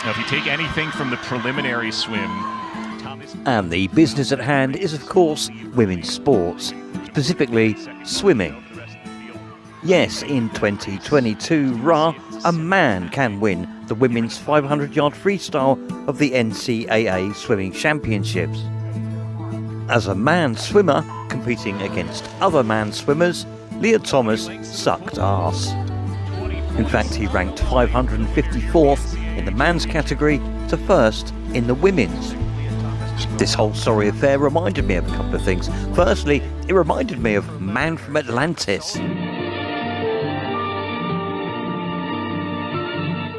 Now, if you take anything from the preliminary swim... And the business at hand is, of course, women's sports, specifically swimming. Yes, in 2022, a man can win the women's 500-yard freestyle of the NCAA Swimming Championships. As a man swimmer competing against other man swimmers, Leah Thomas sucked ass. In fact, he ranked 554th in the man's category to first in the women's. This whole sorry affair reminded me of a couple of things. Firstly, it reminded me of Man from Atlantis.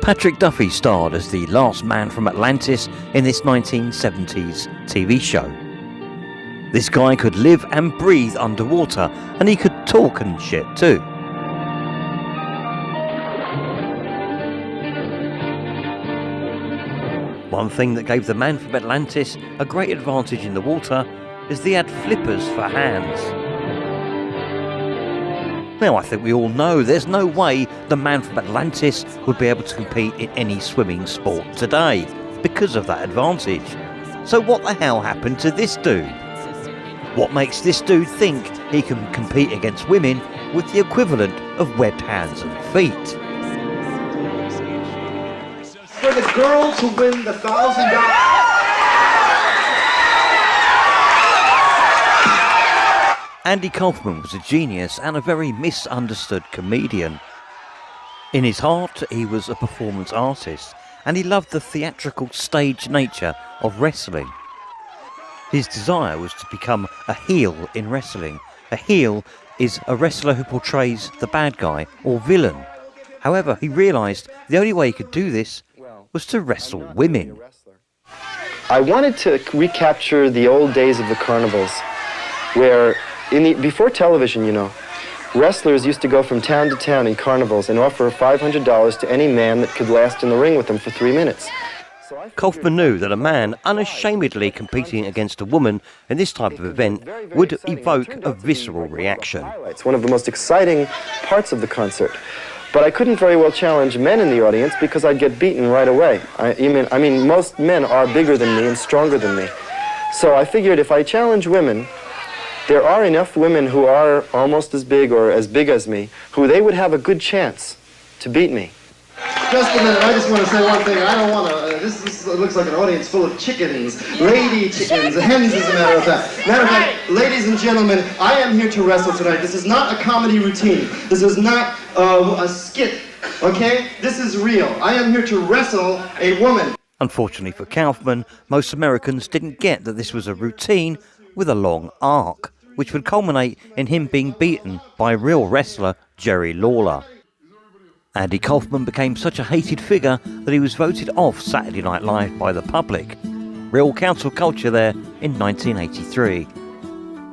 Patrick Duffy starred as the last man from Atlantis in this 1970s TV show. This guy could live and breathe underwater, and he could talk and shit too. One thing that gave the man from Atlantis a great advantage in the water is he had flippers for hands. Now, I think we all know there's no way the man from Atlantis would be able to compete in any swimming sport today because of that advantage. So what the hell happened to this dude? What makes this dude think he can compete against women with the equivalent of webbed hands and feet? For the girl to win the $1,000. Andy Kaufman was a genius and a very misunderstood comedian. In his heart, he was a performance artist, and he loved the theatrical stage nature of wrestling. His desire was to become a heel in wrestling. A heel is a wrestler who portrays the bad guy or villain. However, he realised the only way he could do this was to wrestle women. I wanted to recapture the old days of the carnivals, where before television, you know, wrestlers used to go from town to town in carnivals and offer $500 to any man that could last in the ring with them for 3 minutes. Kaufman knew that a man unashamedly competing against a woman in this type of event would evoke a visceral reaction. It's one of the most exciting parts of the concert. But I couldn't very well challenge men in the audience because I'd get beaten right away. I mean, most men are bigger than me and stronger than me. So I figured if I challenge women, there are enough women who are almost as big or as big as me, who they would have a good chance to beat me. Just a minute, I just want to say one thing. I don't want to, this looks like an audience full of chickens, lady chickens, hens as a matter of fact. Matter of fact, ladies and gentlemen, I am here to wrestle tonight. This is not a comedy routine. This is not a skit, okay? This is real. I am here to wrestle a woman. Unfortunately for Kaufman, most Americans didn't get that this was a routine with a long arc, which would culminate in him being beaten by real wrestler Jerry Lawler. Andy Kaufman became such a hated figure that he was voted off Saturday Night Live by the public. Real council culture there in 1983.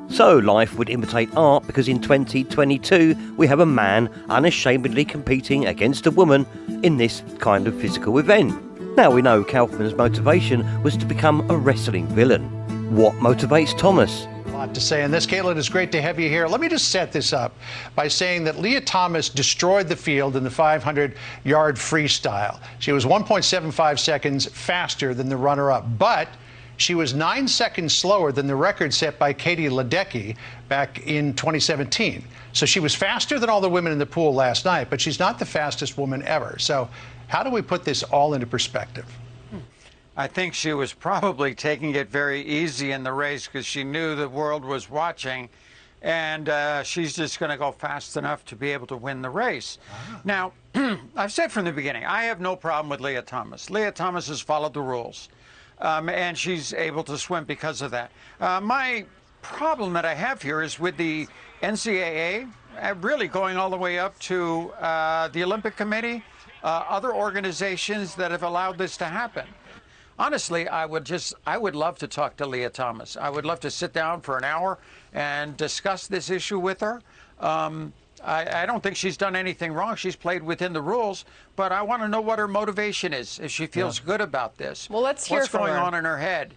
So life would imitate art because in 2022 we have a man unashamedly competing against a woman in this kind of physical event. Now we know Kaufman's motivation was to become a wrestling villain. What motivates Thomas? Lot to say in this. Caitlin, it's great to have you here. Let me just set this up by saying that Leah Thomas destroyed the field in the 500-yard freestyle. She was 1.75 seconds faster than the runner-up, but she was 9 seconds slower than the record set by Katie Ledecky back in 2017. So she was faster than all the women in the pool last night, but she's not the fastest woman ever. So how do we put this all into perspective? I think she was probably taking it very easy in the race because she knew the world was watching, and she's just going to go fast enough to be able to win the race. Now, I've said from the beginning, I have no problem with Leah Thomas. Leah Thomas has followed the rules, and she's able to swim because of that. My problem that I have here is with the NCAA, really going all the way up to the Olympic Committee, other organizations that have allowed this to happen. Honestly, I would love to talk to Leah Thomas. I would love to sit down for an hour and discuss this issue with her. I don't think she's done anything wrong. She's played within the rules, but I want to know what her motivation is, if she feels good about this. Well, let's hear from her. What's going on in her head?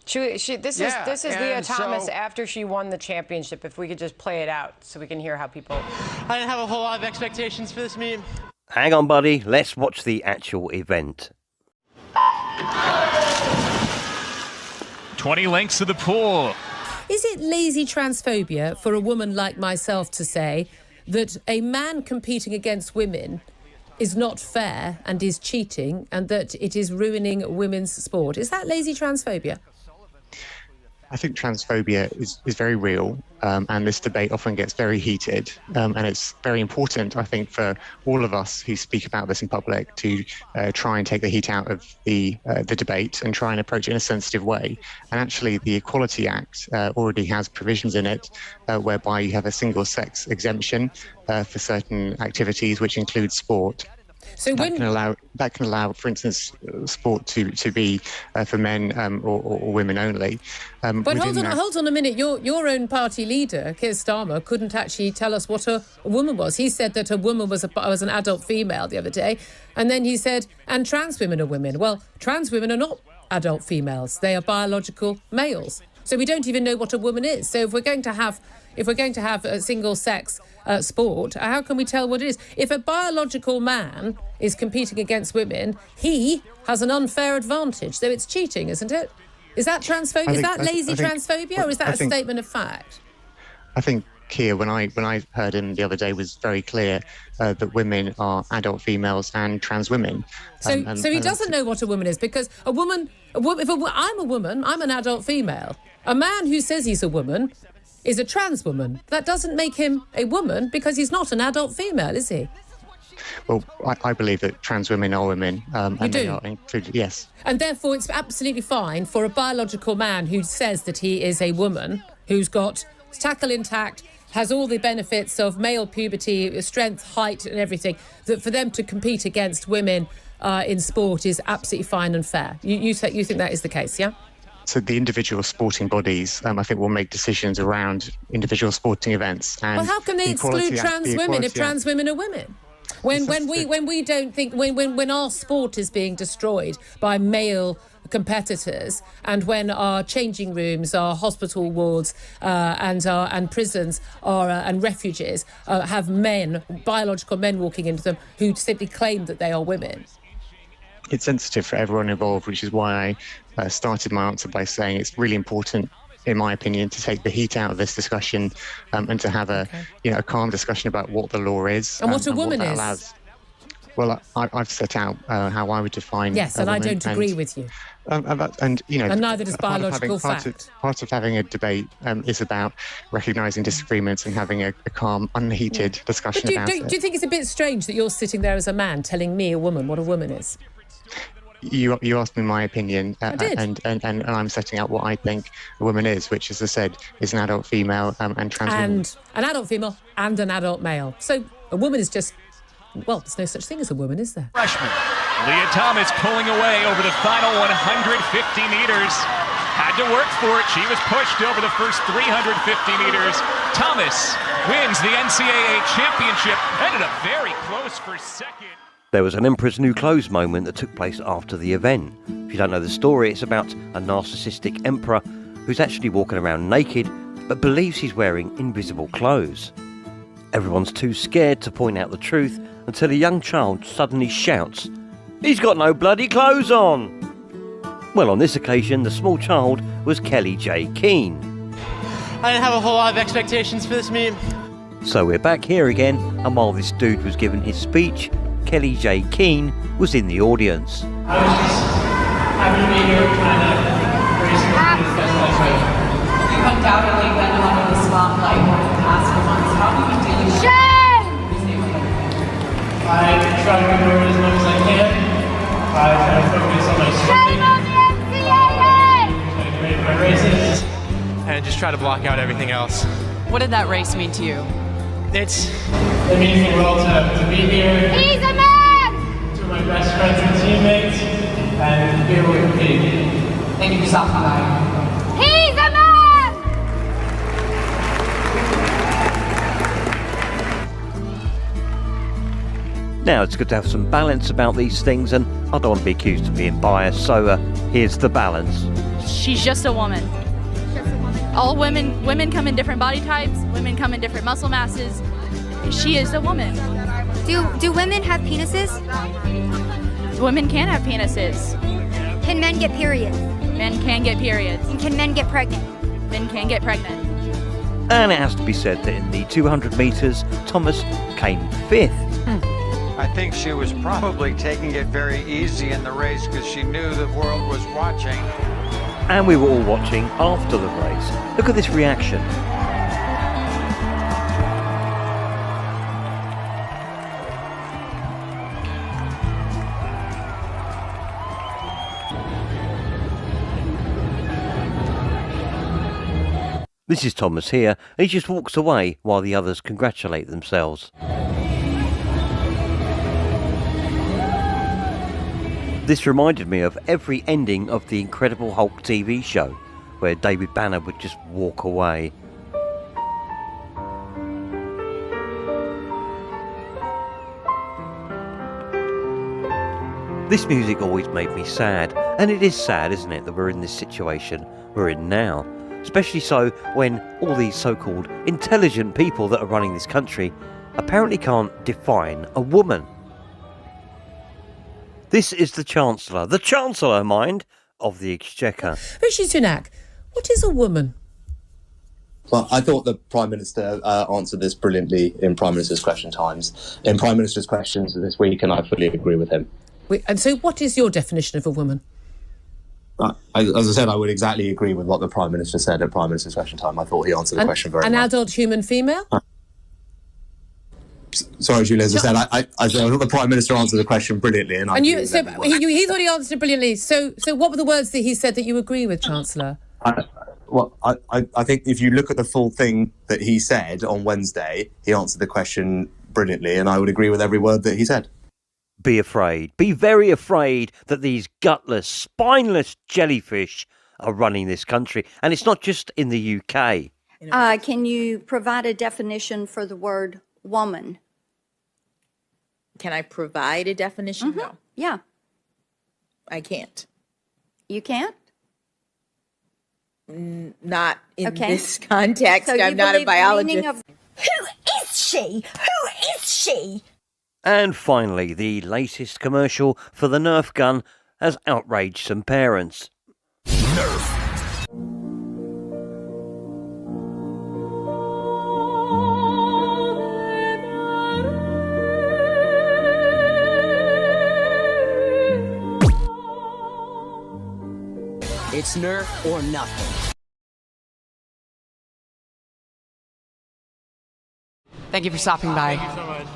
This is Leah Thomas after she won the championship. If we could just play it out so we can hear how people... I didn't have a whole lot of expectations for this meet. Hang on, buddy. Let's watch the actual event. 20 lengths to the pool. Is it lazy transphobia for a woman like myself to say that a man competing against women is not fair and is cheating and that it is ruining women's sport? Is that lazy transphobia? I think transphobia is very real, and this debate often gets very heated, and it's very important, I think, for all of us who speak about this in public to try and take the heat out of the debate and try and approach it in a sensitive way. And actually, the Equality Act already has provisions in it whereby you have a single-sex exemption for certain activities, which includes sport. So that can allow, for instance, sport to be for men or women only. But hold on a minute. Your own party leader, Keir Starmer, couldn't actually tell us what a woman was. He said that a woman was an adult female the other day, and then he said, and trans women are women. Well, trans women are not adult females; they are biological males. So we don't even know what a woman is. So if we're going to have a single-sex sport, how can we tell what it is? If a biological man is competing against women, he has an unfair advantage. So it's cheating, isn't it? Is that transphobia? Is that lazy transphobia, or is that a statement of fact? I think Keir, when I heard him the other day, was very clear that women are adult females and trans women. So he doesn't know what a woman is, because I'm a woman, I'm an adult female. A man who says he's a woman is a trans woman. That doesn't make him a woman because he's not an adult female, is he? Well, I believe that trans women are women. And they are included, yes. And therefore it's absolutely fine for a biological man who says that he is a woman, who's got tackle intact, has all the benefits of male puberty, strength, height and everything, that for them to compete against women in sport is absolutely fine and fair. You think that is the case, yeah? So the individual sporting bodies, I think, will make decisions around individual sporting events. And well, how can they exclude trans women if trans women are women? When we don't think when our sport is being destroyed by male competitors, and when our changing rooms, our hospital wards, and prisons and refuges have biological men walking into them who simply claim that they are women. It's sensitive for everyone involved, which is why I started my answer by saying it's really important, in my opinion, to take the heat out of this discussion and to have a calm discussion about what the law is and what a woman is. Allows. Well, I've set out how I would define. Yes, and I don't agree with you. And neither does biological fact. Part of having a debate is about recognising disagreements and having a calm, unheated discussion about it. Do you think it's a bit strange that you're sitting there as a man telling me, a woman, what a woman is? You asked me my opinion, I did. And I'm setting out what I think a woman is, which, as I said, is an adult female and trans woman. And an adult female and an adult male. So a woman is just, well, there's no such thing as a woman, is there? Freshman. Leah Thomas pulling away over the final 150 meters. Had to work for it. She was pushed over the first 350 meters. Thomas wins the NCAA championship. Ended up very close for second. There was an Emperor's New Clothes moment that took place after the event. If you don't know the story, it's about a narcissistic emperor who's actually walking around naked but believes he's wearing invisible clothes. Everyone's too scared to point out the truth until a young child suddenly shouts, "He's got no bloody clothes on!" Well, on this occasion, the small child was Kellie J. Keane. I didn't have a whole lot of expectations for this meet. So we're back here again, and while this dude was giving his speech, Kellie J. Keane was in the audience. I was just happy to be here, kind of racing with the best I could. You've undoubtedly been under the spotlight over the past few months. How have you been dealing with it? I try to ignore it as much as I can. I try to focus on my swimming, try to make my races, and just try to block out everything else. What did that race mean to you? It means the world to be here. He's a man! To my best friends and teammates, and be able to compete. Thank you for stopping by. He's a man! Now, it's good to have some balance about these things, and I don't want to be accused of being biased, so here's the balance. She's just a woman. All women come in different body types, women come in different muscle masses. She is a woman. Do women have penises? Women can have penises. Can men get periods? Men can get periods. And can men get pregnant? Men can get pregnant. And it has to be said that in the 200 metres, Thomas came 5th. I think she was probably taking it very easy in the race because she knew the world was watching. And we were all watching after the race. Look at this reaction. This is Thomas here, and he just walks away while the others congratulate themselves. This reminded me of every ending of the Incredible Hulk TV show, where David Banner would just walk away. This music always made me sad, and it is sad, isn't it, that we're in this situation we're in now. Especially so when all these so-called intelligent people that are running this country apparently can't define a woman. This is the Chancellor, mind, of the Exchequer. Rishi Sunak, what is a woman? Well, I thought the Prime Minister answered this brilliantly in Prime Minister's Question Times, in Prime Minister's Questions this week, and I fully agree with him. And so what is your definition of a woman? As I said, I would exactly agree with what the Prime Minister said at Prime Minister's Question Time. I thought he answered the question very well. An adult human female? Sorry, Julia, as I said, I thought the Prime Minister answered the question brilliantly. And he thought he answered it brilliantly. So what were the words that he said that you agree with, Chancellor? Well, I think if you look at the full thing that he said on Wednesday, he answered the question brilliantly, and I would agree with every word that he said. Be afraid. Be very afraid that these gutless, spineless jellyfish are running this country. And it's not just in the UK. Can you provide a definition for the word woman? Can I provide a definition? Mm-hmm. No. Yeah. I can't. You can't? Not in this context. So I'm not a biologist. Who is she? Who is she? And finally, the latest commercial for the Nerf gun has outraged some parents. Nerf. It's Nerf or nothing. Thank you for stopping by. Thank you so much.